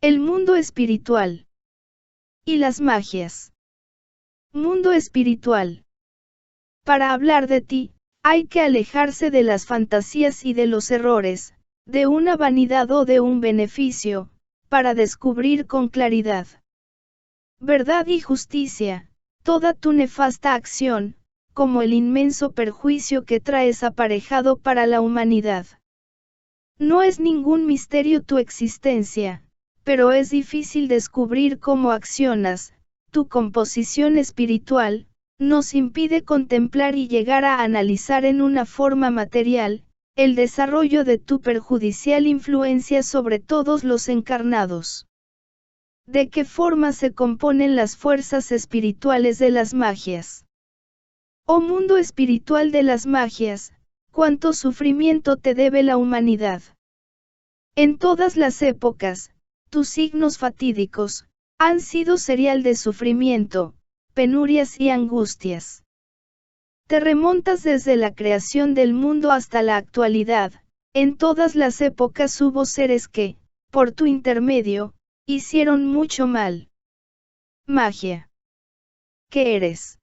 El mundo espiritual. Y las magias. Mundo espiritual. Para hablar de ti, hay que alejarse de las fantasías y de los errores, de una vanidad o de un beneficio, para descubrir con claridad verdad y justicia, toda tu nefasta acción, como el inmenso perjuicio que traes aparejado para la humanidad. No es ningún misterio tu existencia, pero es difícil descubrir cómo accionas, tu composición espiritual, nos impide contemplar y llegar a analizar en una forma material, el desarrollo de tu perjudicial influencia sobre todos los encarnados. ¿De qué forma se componen las fuerzas espirituales de las magias? Oh mundo espiritual de las magias, cuánto sufrimiento te debe la humanidad. En todas las épocas, tus signos fatídicos, han sido serial de sufrimiento, penurias y angustias. Te remontas desde la creación del mundo hasta la actualidad, en todas las épocas hubo seres que, por tu intermedio, hicieron mucho mal. Magia. ¿Qué eres?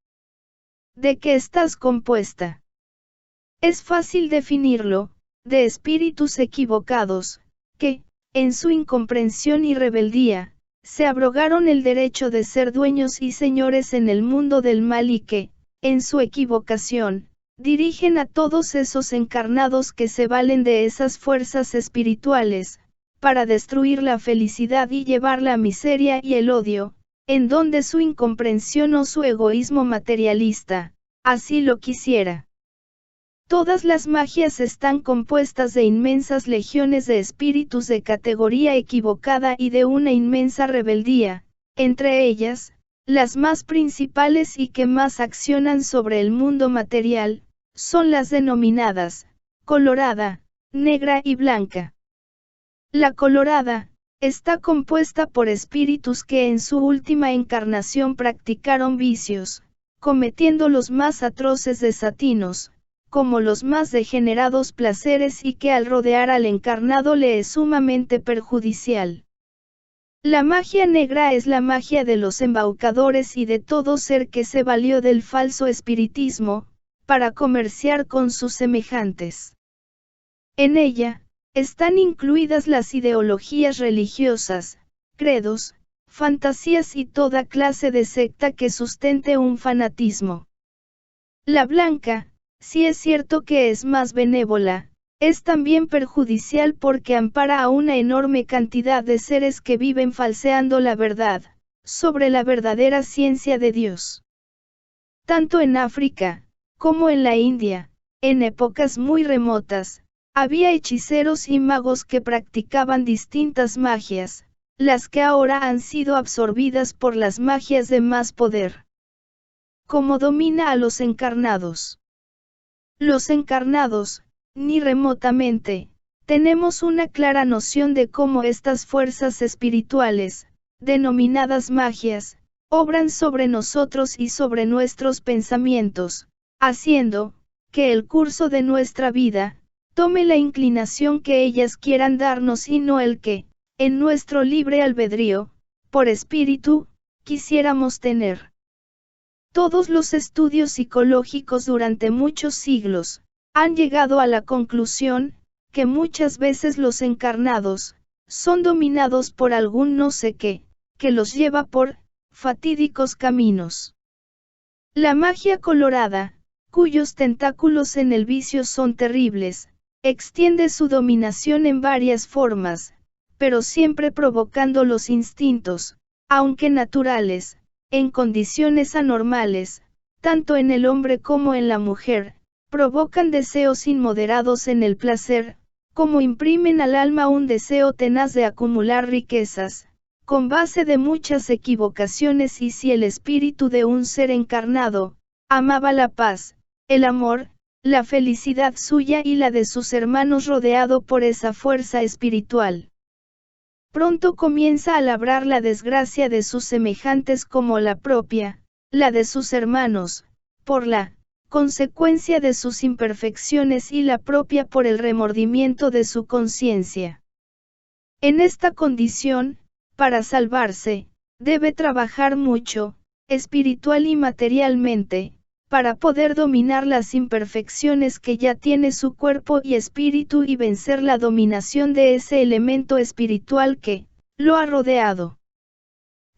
¿De qué estás compuesta? Es fácil definirlo, de espíritus equivocados, que, en su incomprensión y rebeldía, se abrogaron el derecho de ser dueños y señores en el mundo del mal y que, en su equivocación, dirigen a todos esos encarnados que se valen de esas fuerzas espirituales, para destruir la felicidad y llevar la miseria y el odio, en donde su incomprensión o su egoísmo materialista, así lo quisiera. Todas las magias están compuestas de inmensas legiones de espíritus de categoría equivocada y de una inmensa rebeldía, entre ellas, las más principales y que más accionan sobre el mundo material, son las denominadas, colorada, negra y blanca. La colorada, está compuesta por espíritus que en su última encarnación practicaron vicios, cometiendo los más atroces desatinos, como los más degenerados placeres y que al rodear al encarnado le es sumamente perjudicial. La magia negra es la magia de los embaucadores y de todo ser que se valió del falso espiritismo, para comerciar con sus semejantes. En ella, están incluidas las ideologías religiosas, credos, fantasías y toda clase de secta que sustente un fanatismo. La blanca, si es cierto que es más benévola, es también perjudicial porque ampara a una enorme cantidad de seres que viven falseando la verdad, sobre la verdadera ciencia de Dios. Tanto en África, como en la India, en épocas muy remotas, había hechiceros y magos que practicaban distintas magias, las que ahora han sido absorbidas por las magias de más poder. ¿Cómo domina a los encarnados? Los encarnados, ni remotamente, tenemos una clara noción de cómo estas fuerzas espirituales, denominadas magias, obran sobre nosotros y sobre nuestros pensamientos, haciendo, que el curso de nuestra vida, tome la inclinación que ellas quieran darnos y no el que, en nuestro libre albedrío, por espíritu, quisiéramos tener. Todos los estudios psicológicos durante muchos siglos, han llegado a la conclusión, que muchas veces los encarnados, son dominados por algún no sé qué, que los lleva por, fatídicos caminos. La magia colorada, cuyos tentáculos en el vicio son terribles, extiende su dominación en varias formas, pero siempre provocando los instintos, aunque naturales, en condiciones anormales, tanto en el hombre como en la mujer, provocan deseos inmoderados en el placer, como imprimen al alma un deseo tenaz de acumular riquezas, con base de muchas equivocaciones y si el espíritu de un ser encarnado, amaba la paz, el amor, la felicidad suya y la de sus hermanos rodeado por esa fuerza espiritual. Pronto comienza a labrar la desgracia de sus semejantes como la propia, la de sus hermanos, por la consecuencia de sus imperfecciones y la propia por el remordimiento de su conciencia. En esta condición, para salvarse, debe trabajar mucho, espiritual y materialmente, para poder dominar las imperfecciones que ya tiene su cuerpo y espíritu y vencer la dominación de ese elemento espiritual que lo ha rodeado.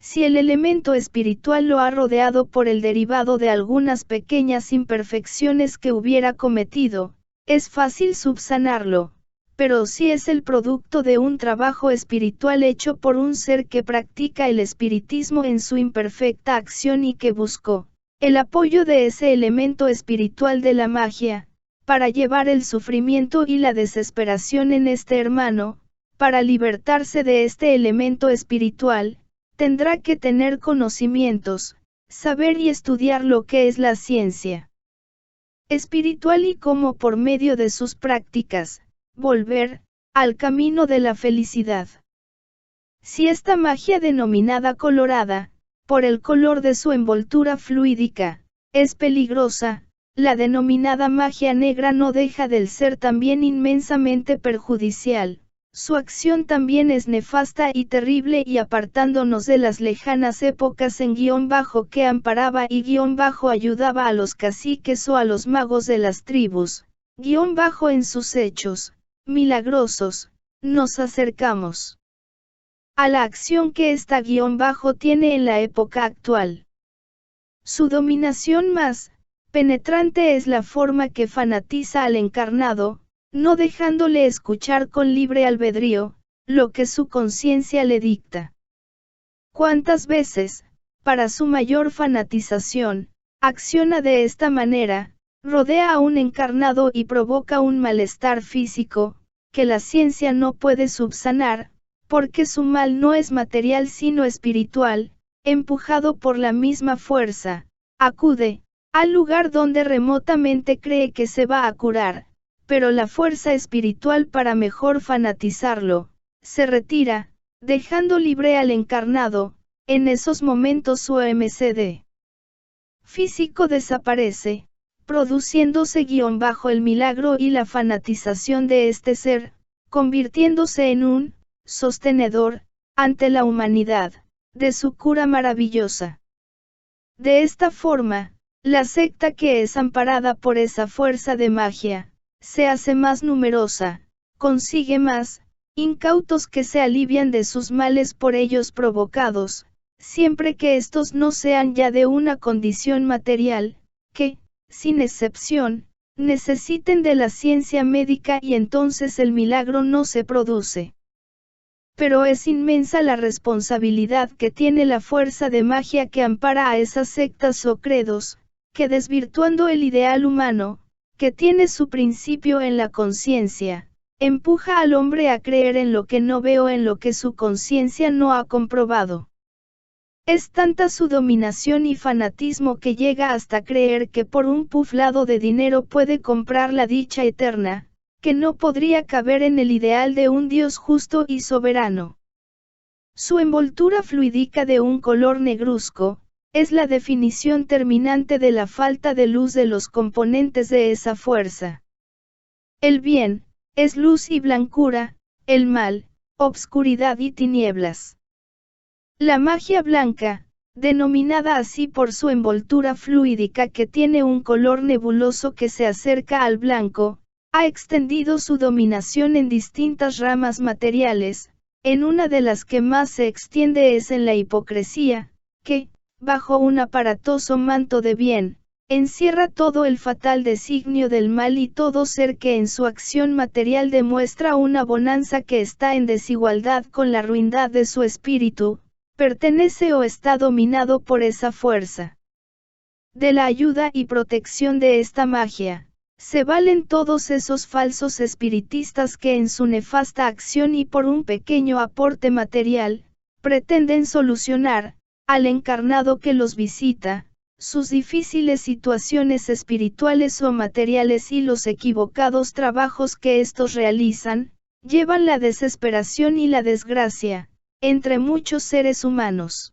Si el elemento espiritual lo ha rodeado por el derivado de algunas pequeñas imperfecciones que hubiera cometido, es fácil subsanarlo, pero si es el producto de un trabajo espiritual hecho por un ser que practica el espiritismo en su imperfecta acción y que buscó el apoyo de ese elemento espiritual de la magia, para llevar el sufrimiento y la desesperación en este hermano, para libertarse de este elemento espiritual, tendrá que tener conocimientos, saber y estudiar lo que es la ciencia espiritual y cómo por medio de sus prácticas, volver al camino de la felicidad. Si esta magia denominada colorada, por el color de su envoltura fluídica, es peligrosa, la denominada magia negra no deja de ser también inmensamente perjudicial. Su acción también es nefasta y terrible y apartándonos de las lejanas épocas en que amparaba y ayudaba a los caciques o a los magos de las tribus, en sus hechos milagrosos, nos acercamos a la acción que esta tiene en la época actual. Su dominación más penetrante es la forma que fanatiza al encarnado, no dejándole escuchar con libre albedrío lo que su conciencia le dicta. ¿Cuántas veces, para su mayor fanatización, acciona de esta manera, rodea a un encarnado y provoca un malestar físico, que la ciencia no puede subsanar, porque su mal no es material sino espiritual, empujado por la misma fuerza, acude al lugar donde remotamente cree que se va a curar, pero la fuerza espiritual para mejor fanatizarlo, se retira, dejando libre al encarnado, en esos momentos su MCD físico desaparece, produciéndose el milagro y la fanatización de este ser, convirtiéndose en un sostenedor, ante la humanidad, de su cura maravillosa. De esta forma, la secta que es amparada por esa fuerza de magia, se hace más numerosa, consigue más incautos que se alivian de sus males por ellos provocados, siempre que estos no sean ya de una condición material, que, sin excepción, necesiten de la ciencia médica y entonces el milagro no se produce. Pero es inmensa la responsabilidad que tiene la fuerza de magia que ampara a esas sectas o credos, que desvirtuando el ideal humano, que tiene su principio en la conciencia, empuja al hombre a creer en lo que no ve o en lo que su conciencia no ha comprobado. Es tanta su dominación y fanatismo que llega hasta creer que por un puflado de dinero puede comprar la dicha eterna, que no podría caber en el ideal de un Dios justo y soberano. Su envoltura fluídica de un color negruzco, es la definición terminante de la falta de luz de los componentes de esa fuerza. El bien, es luz y blancura, el mal, obscuridad y tinieblas. La magia blanca, denominada así por su envoltura fluídica que tiene un color nebuloso que se acerca al blanco, ha extendido su dominación en distintas ramas materiales, en una de las que más se extiende es en la hipocresía, que, bajo un aparatoso manto de bien, encierra todo el fatal designio del mal y todo ser que en su acción material demuestra una bonanza que está en desigualdad con la ruindad de su espíritu, pertenece o está dominado por esa fuerza. De la ayuda y protección de esta magia, se valen todos esos falsos espiritistas que en su nefasta acción y por un pequeño aporte material, pretenden solucionar, al encarnado que los visita, sus difíciles situaciones espirituales o materiales y los equivocados trabajos que estos realizan, llevan la desesperación y la desgracia, entre muchos seres humanos.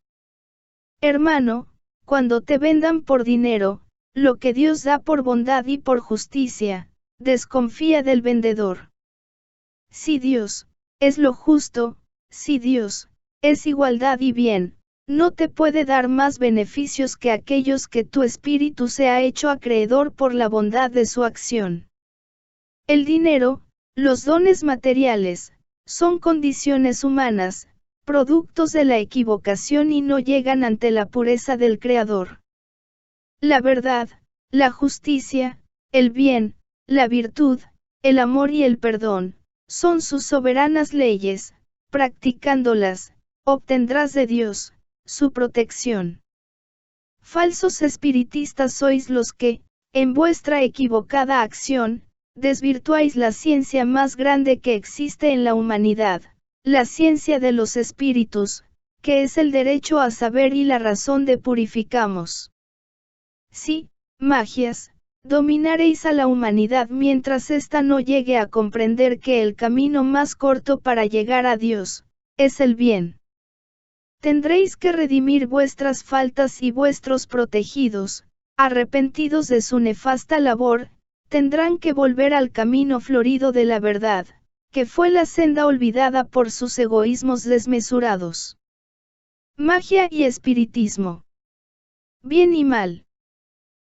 Hermano, cuando te vendan por dinero, lo que Dios da por bondad y por justicia, desconfía del vendedor. Si Dios es lo justo, si Dios es igualdad y bien, no te puede dar más beneficios que aquellos que tu espíritu se ha hecho acreedor por la bondad de su acción. El dinero, los dones materiales, son condiciones humanas, productos de la equivocación y no llegan ante la pureza del Creador. La verdad, la justicia, el bien, la virtud, el amor y el perdón, son sus soberanas leyes, practicándolas, obtendrás de Dios su protección. Falsos espiritistas sois los que, en vuestra equivocada acción, desvirtuáis la ciencia más grande que existe en la humanidad, la ciencia de los espíritus, que es el derecho a saber y la razón de purificamos. Sí, magias, dominaréis a la humanidad mientras ésta no llegue a comprender que el camino más corto para llegar a Dios, es el bien. Tendréis que redimir vuestras faltas y vuestros protegidos, arrepentidos de su nefasta labor, tendrán que volver al camino florido de la verdad, que fue la senda olvidada por sus egoísmos desmesurados. Magia y espiritismo. Bien y mal.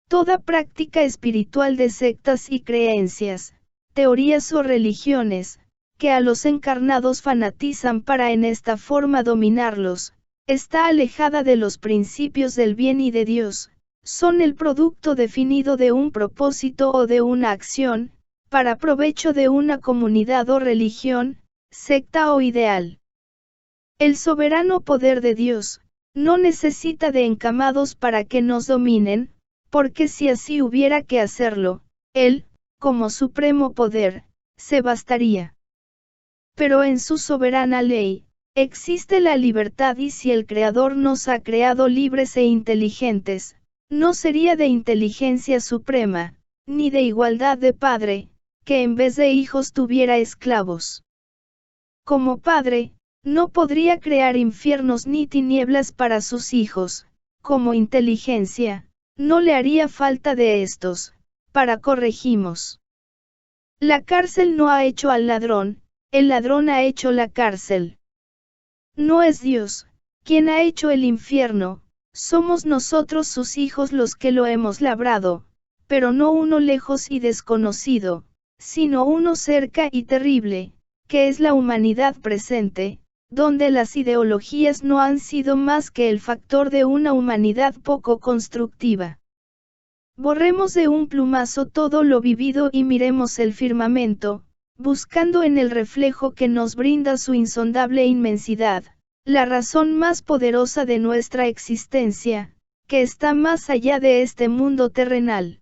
Toda práctica espiritual de sectas y creencias, teorías o religiones, que a los encarnados fanatizan para en esta forma dominarlos, está alejada de los principios del bien y de Dios, son el producto definido de un propósito o de una acción, para provecho de una comunidad o religión, secta o ideal. El soberano poder de Dios, no necesita de encamados para que nos dominen, porque si así hubiera que hacerlo, Él, como supremo poder, se bastaría. Pero en su soberana ley, existe la libertad y si el Creador nos ha creado libres e inteligentes, no sería de inteligencia suprema, ni de igualdad de padre, que en vez de hijos tuviera esclavos. Como padre, no podría crear infiernos ni tinieblas para sus hijos, como inteligencia, no le haría falta de estos, para corregimos. La cárcel no ha hecho al ladrón, el ladrón ha hecho la cárcel. No es Dios, quien ha hecho el infierno, somos nosotros sus hijos los que lo hemos labrado, pero no uno lejos y desconocido, sino uno cerca y terrible, que es la humanidad presente, donde las ideologías no han sido más que el factor de una humanidad poco constructiva. Borremos de un plumazo todo lo vivido y miremos el firmamento, buscando en el reflejo que nos brinda su insondable inmensidad, la razón más poderosa de nuestra existencia, que está más allá de este mundo terrenal.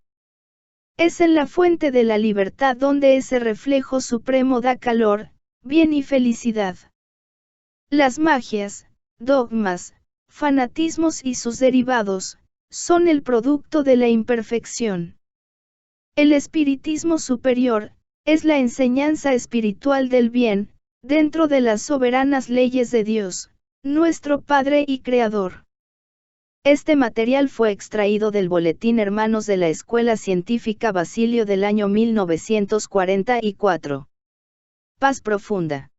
Es en la fuente de la libertad donde ese reflejo supremo da calor, bien y felicidad. Las magias, dogmas, fanatismos y sus derivados, son el producto de la imperfección. El espiritismo superior, es la enseñanza espiritual del bien, dentro de las soberanas leyes de Dios, nuestro Padre y Creador. Este material fue extraído del Boletín Hermanos de la Escuela Científica Basilio del año 1944. Paz profunda.